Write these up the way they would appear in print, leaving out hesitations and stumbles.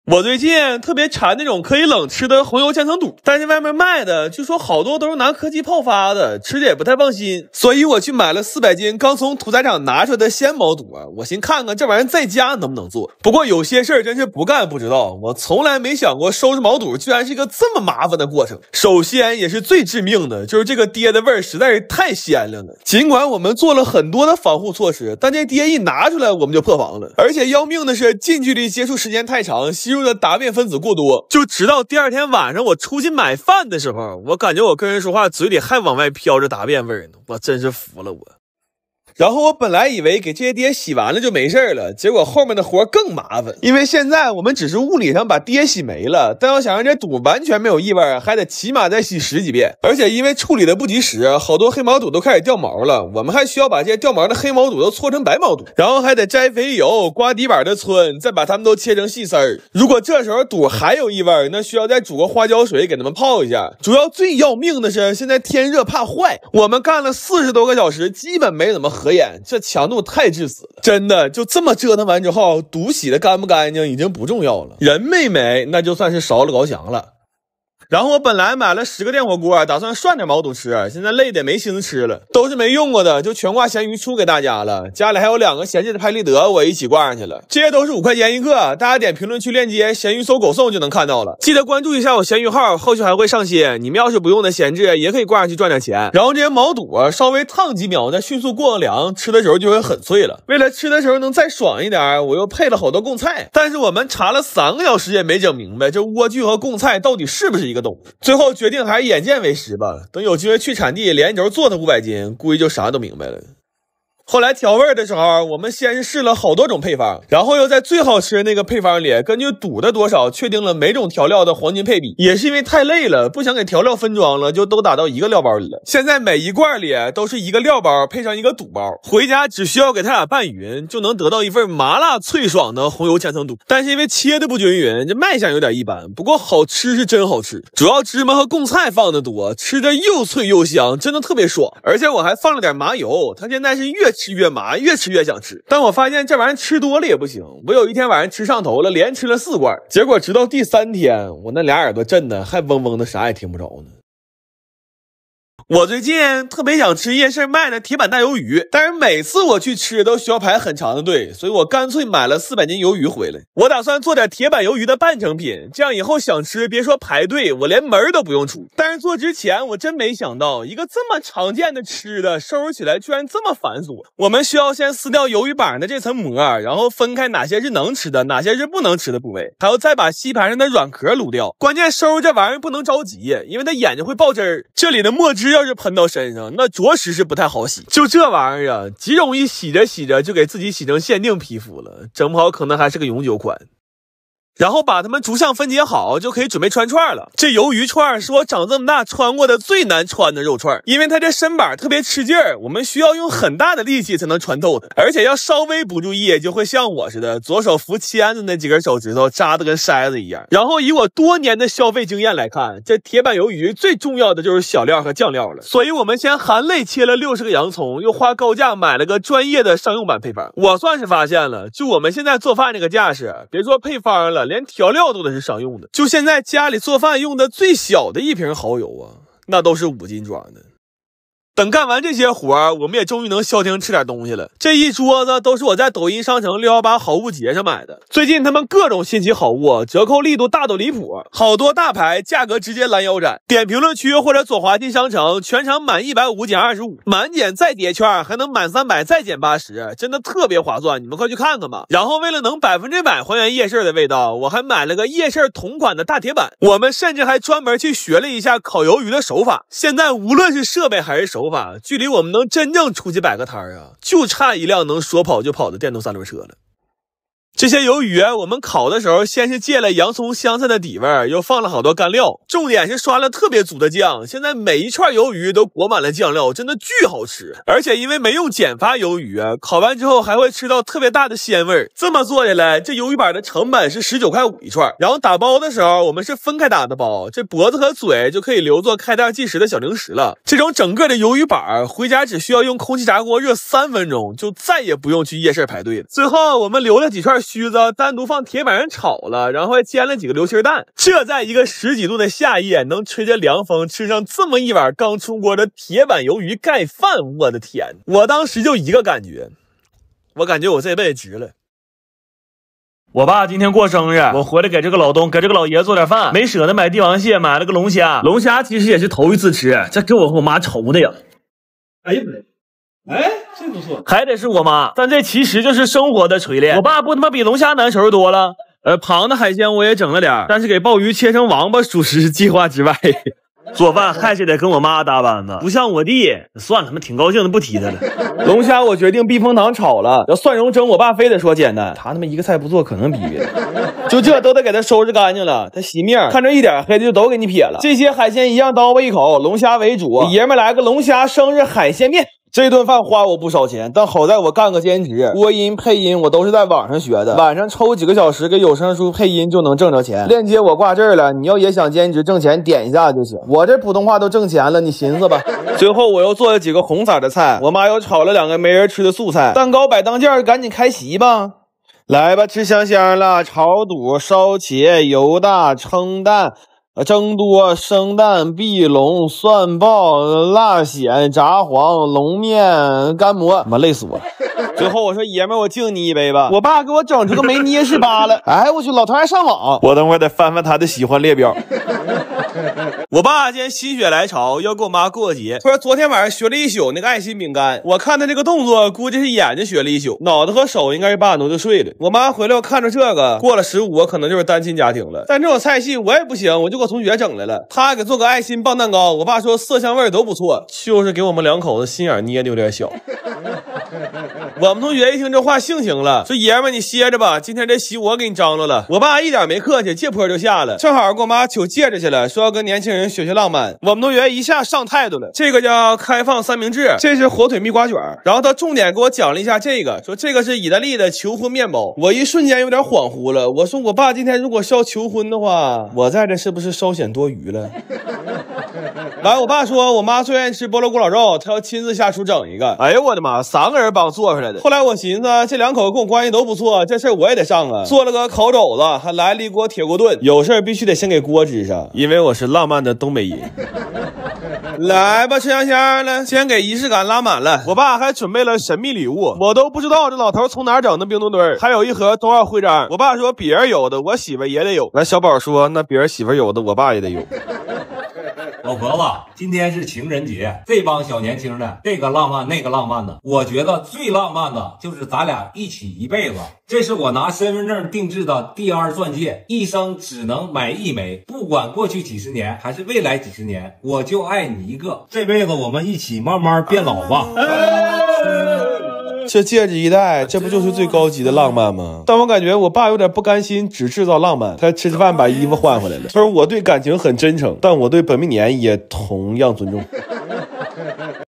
我最近特別饞那种可以冷吃的紅油千层肚，但是外面賣的据說好多都是拿科技泡发的，吃着也不太放心，所以我去買了400斤刚从屠宰场拿出来的鲜毛肚啊，我寻看看这玩意儿在家能不能做。不過有些事儿真是不干不知道，我从來沒想過收拾毛肚居然是一個這麼麻煩的過程。首先也是最致命的，就是這個爹的味兒實在是太鮮亮了。儘管我們做了很多的防護措施，但這爹一拿出來我們就破防了。而且要命的是近距離接觸時間太長，吸入的大便分子過多，就直到第二天晚上我出去買飯的时候，我感覺我跟人說話嘴裡還往外飄着大便味兒呢，我真是服了我。然後我本來以為給這些爹洗完了就沒事了，結果後面的活更麻煩，因為現在我們只是物理上把爹洗沒了，但要想讓這肚完全沒有異味，還得起碼再洗10幾遍。而且因為處理的不及時，好多黑毛肚都開始掉毛了，我们還需要把这些掉毛的黑毛肚都搓成白毛肚，然後還得摘肥油、刮底板的皴，再把它們都切成細絲兒。如果這時候肚還有異味，那需要再煮個花椒水給它們泡一下。主要最要命的是現在天熱怕壞，我們幹了40多個小時，基本沒怎麼合眼，這強度太致死了，真的就這麼折騰完之後，肚洗的乾不乾淨已經不重要了，人沒沒那就算是燒了高翔了。然後我本來買了10個電火鍋，打算涮點毛肚吃，現在累得沒心思吃了，都是沒用過的，就全掛鹹魚出給大家了。家裡還有2個閒置的拍立得，我一起掛上去了。這些都是5塊錢一個，大家點評論區鏈接，鹹魚搜狗送就能看到了。記得關注一下我鹹魚號，後續還會上新。你們要是不用的閒置，也可以掛上去賺點錢。然後這些毛肚稍微燙幾秒，再迅速過個涼，吃的時候就會很脆了。為了吃的時候能再爽一點，我又配了好多貢菜。但是我們查了3個小時也沒整明白，這萵苣和貢菜到底是不是一個東西。最後決定還是眼見為實吧，等有機會去產地連一軸做它500斤，估計就啥都明白了。後來調味的時候，我們先是試了好多種配方，然後又在最好吃的那個配方裡根據肚的多少確定了每種調料的黃金配比。也是因為太累了，不想給調料分裝了，就都打到一個料包裡了。現在每一罐裡都是一個料包配上一個肚包，回家只需要給它倆拌匀，就能得到一份麻辣脆爽的紅油千層肚。但是因為切的不均匀，這賣相有點一般，不過好吃是真好吃，主要芝麻和貢菜放的多，吃着又脆又香，真的特別爽。而且我還放了點麻油，它現在是越吃越麻，越吃越想吃。但我發現這玩意兒吃多了也不行，我有一天晚上吃上頭了，連吃了4罐，結果直到第3天，我那倆耳朵震的還嗡嗡的，啥也聽不着呢。我最近特別想吃夜市賣的鐵板大魷魚，但是每次我去吃都需要排很長的隊，所以我乾脆買了400斤魷魚回來。我打算做點鐵板魷魚的半成品，這樣以後想吃別說排隊，我連門都不用出。但是做之前我真沒想到，一個這麼常見的吃的收拾起來居然這麼繁瑣。我們需要先撕掉魷魚板的這層膜，然後分開哪些是能吃的，哪些是不能吃的部位，還要再把吸盤上的軟殼滷掉。關鍵收拾這玩意兒不能着急，因為它眼睛會爆汁兒，這裡的墨汁要是噴到身上，那着實是不太好洗。就這玩意兒啊，極容易洗着洗着就給自己洗成限定皮膚了，整不好可能還是個永久款。然後把它們逐項分解好，就可以準備穿串了。這魷魚串是我長這麼大穿過的最難穿的肉串，因為它這身板特別吃勁兒，我們需要用很大的力氣才能穿透它，而且要稍微不注意就會像我似的，左手扶签子那幾根手指頭扎得跟篩子一樣。然後以我多年的消費經驗來看，這鐵板魷魚最重要的就是小料和醬料了，所以我們先含淚切了60個洋蔥，又花高價買了個專業的商用版配方。我算是發現了，就我們現在做飯這個架勢，別說配方了，連調料都得是商用的。就現在家裡做飯用的最小的一瓶蠔油啊，那都是5斤裝的。等幹完這些活兒，我們也終於能消停吃點東西了。這一桌子都是我在抖音商城618好物節上買的，最近他們各種新奇好物，折扣力度大到離譜，好多大牌價格直接攔腰斬。點評論區或者左滑進商城，全場滿150減25，滿減再疊券，還能滿300再減80，真的特別划算，你們快去看看吧。然後為了能100%還原夜市的味道，我還買了個夜市同款的大鐵板。我們甚至還專門去學了一下烤魷魚的手法。現在無論是設備還是手法，距離我們能真正出去擺個攤啊，就差一輛能說跑就跑的電動3輪車了。這些魷魚我們烤的時候，先是借了洋蔥香菜的底味，又放了好多乾料，重點是刷了特別足的醬。現在每一串魷魚都裹滿了醬料，真的巨好吃。而且因為沒用減發魷魚，烤完之後還會吃到特別大的鮮味。這麼做下來，這魷魚板的成本是19.5塊一串。然後打包的時候，我們是分開打的包，這脖子和嘴就可以留作開袋即食的小零食了。這種整個的魷魚板回家只需要用空氣炸鍋熱3分鐘，就再也不用去夜市排隊了。最後我們留了幾串鬚子單獨放鐵板上炒了，然後還煎了幾個流心蛋。這在一個10幾度的夏夜，能吹着涼風吃上這麼一碗剛出鍋的鐵板魷魚蓋飯，我的天！我當時就一個感覺，我感覺我這輩子值了。我爸今天過生日，我回来給這個老爺子做點飯，沒捨得買帝王蟹，買了個龍蝦。龍蝦其實也是頭一次吃，這給我和我媽愁的呀。哎呀不对，哎，這不錯，還得是我媽，但這其實就是生活的錘煉。我爸不他媽比龍蝦難收拾多了。螃的海鮮我也整了點，但是給鮑魚切成王八屬實是計劃之外。做飯還是得跟我媽搭班子，不像我弟，算了，他们挺高興的，不提他了。龙蝦我決定避風塘炒了，要蒜蓉蒸，我爸非得說簡單，他一個菜不做，可能比別的。就這都得給他收拾乾淨了，他洗面看着一點黑的就都給你撇了。這些海鮮一樣刀吧一口，龍蝦為主，給爺們來個龍蝦生日海鮮麵。這頓飯花我不少錢，但好在我幹個兼職，播音配音我都是在網上學的，晚上抽幾個小時給有聲書配音就能掙着錢。鏈接我掛這兒了，你要也想兼職掙錢，點一下就行。我這普通話都掙錢了，你尋思吧。最後我又做了幾個紅色的菜，我媽又炒了2個沒人吃的素菜，蛋糕擺當件，趕緊開席吧。來吧，吃香香了，炒肚、燒茄、油大、蛏蛋。蒸多、生蛋、碧龍、蒜爆、辣蚬、炸黃、龍面、干蘑，媽累死我了。最後我說爺們，我敬你一杯吧。我爸給我整出個沒捏式疤了。哎，我去，老頭還上網，我等會兒得翻翻他的喜歡列表。我爸今天心血來潮要跟我媽过節，他說昨天晚上學了一宿那個愛心餅乾，我看他這個動作估計是眼睛學了一宿，腦子和手應該是8點多就睡了。我媽回來我看着這個，過了15我可能就是單親家庭了，但這種菜系我也不行，我就給我同學整來了，他給做個愛心棒蛋糕，我爸說色香味都不錯，就是給我們2口子心眼捏的有點小。我們同學一聽這話性情了，說爺們你歇着吧，今天這席我給你張羅了。我爸一點沒客氣，借坡就下了，正好跟我媽求戒指去了，說要跟年輕人學學浪漫。我們同學一下上態度了，這個叫開放三明治，這是火腿蜜瓜卷，然後他重點給我講了一下這個，說這個是意大利的求婚麵包。我一瞬間有點恍惚了，我說我爸今天如果是要求婚的話，我在這是不是稍顯多餘了？完，我爸說我媽最願意吃菠蘿咕老肉，他要親自下廚整一個。哎呦我的媽，3個人幫做出來的。后來我尋思這2口子跟我關係都不錯，這事我也得上啊。做了個烤肘子，還來了一鍋鐵鍋燉，有事必須得先給鍋支上，因為我是浪漫的東北人。來吧，吃香香了，先給儀式感拉滿了。我爸還準備了神秘禮物，我都不知道這老頭從哪整的冰墩墩，還有一盒冬奧徽章。我爸說別人有的，我媳婦也得有。完，小寶說那別人媳婦有的，我爸也得有。老婆子，今天是情人節，這幫小年輕的這個浪漫那個浪漫的，我覺得最浪漫的就是咱倆一起一輩子。這是我拿身份證定制的第2鑽戒，一生只能買1枚，不管過去幾十年還是未來幾十年，我就愛你一個。這輩子我們一起慢慢變老吧。這戒指一戴，這不就是最高級的浪漫嗎？但我感覺我爸有點不甘心只制造浪漫，他吃飯把衣服換回來了。他說我對感情很真誠，但我对本命年也同樣尊重。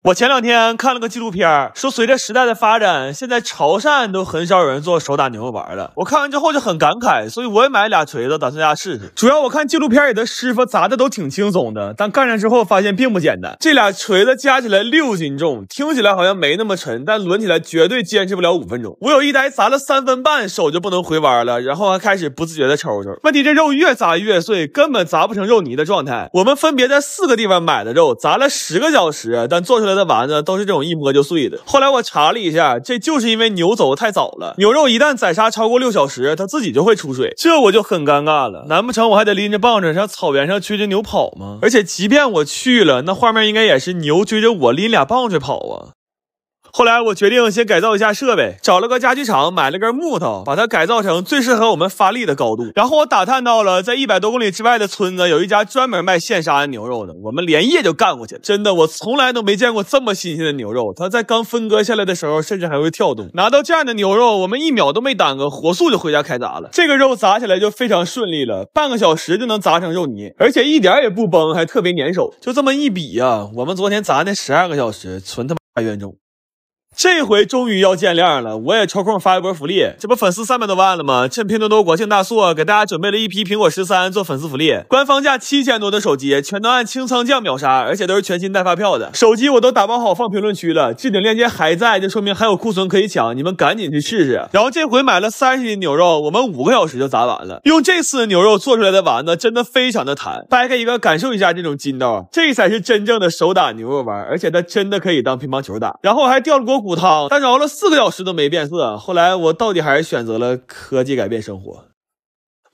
我前2天看了個紀錄片，說隨着時代的發展，現在潮汕都很少有人做手打牛肉丸了。我看完之後就很感慨，所以我也買了2錘子，打算家試試。主要我看紀錄片裡的師傅砸的都挺輕鬆的，但幹上之後發現並不簡單。這2錘子加起來6斤重，聽起來好像沒那麼沉，但掄起來絕對堅持不了5分鐘。我有一台砸了3分半，手就不能回彎了，然後還開始不自覺的抽抽。問題這肉越砸越碎，根本砸不成肉泥的狀態。我們分別在4個地方買的肉，砸了10個小時，但做出來的丸子都是這種一摸就碎的。後來我查了一下，這就是因為牛走得太早了，牛肉一旦宰殺超過6小時，它自己就會出水，這我就很尷尬了。難不成我還得拎着棒子上草原上追着牛跑嗎？而且即便我去了，那畫面應該也是牛追着我拎2棒子跑啊。後來我決定先改造一下設備，找了個家具廠買了根木頭，把它改造成最適合我們發力的高度。然後我打探到了在100多公里之外的村子有一家專門賣現殺的牛肉的，我們連夜就幹過去。真的，我從來都沒見過這麼新鮮的牛肉，它在剛分割下來的時候甚至還會跳動。拿到這樣的牛肉，我們1秒都沒耽擱，火速就回家開砸了。這個肉砸起來就非常順利了，半個小時就能砸成肉泥，而且一點也不崩，還特別粘手。就這麼一比啊，我們昨天砸那12個小時純他媽冤种。這回終於要見亮了，我也抽空發一波福利，這不粉絲300多萬了嗎？趁拼多多國慶大促，給大家準備了一批蘋果13做粉絲福利，官方價7000多的手機，全都按清仓價秒殺，而且都是全新带發票的。手機我都打包好放評論區了，置頂鏈接還在，就說明還有庫存可以搶，你們趕緊去試試。然後這回買了30斤牛肉，我們5個小時就炸完了。用這次牛肉做出来的丸子真的非常的弹，掰开一個感受一下這種筋道，這才是真正的手打牛肉丸，而且它真的可以當乒乓球打。然後還掉了锅骨湯，但熬了4個小時都沒變色。後來我到底還是選擇了科技改變生活。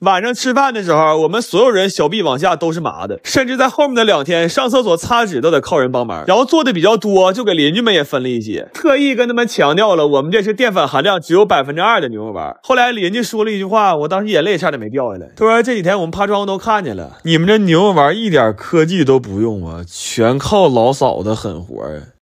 晚上吃飯的時候，我們所有人小臂往下都是麻的，甚至在后面的2天上廁所擦紙都得靠人幫忙。然後做的比較多，就給鄰居們也分了一些，特意跟他們強調了我們這是澱粉含量只有2%的牛肉丸。後來鄰居說了一句話，我當時眼淚差點沒掉下來。他說這幾天我們趴窗都看見了，你們這牛肉丸一點科技都不用啊，全靠老嫂子狠活啊。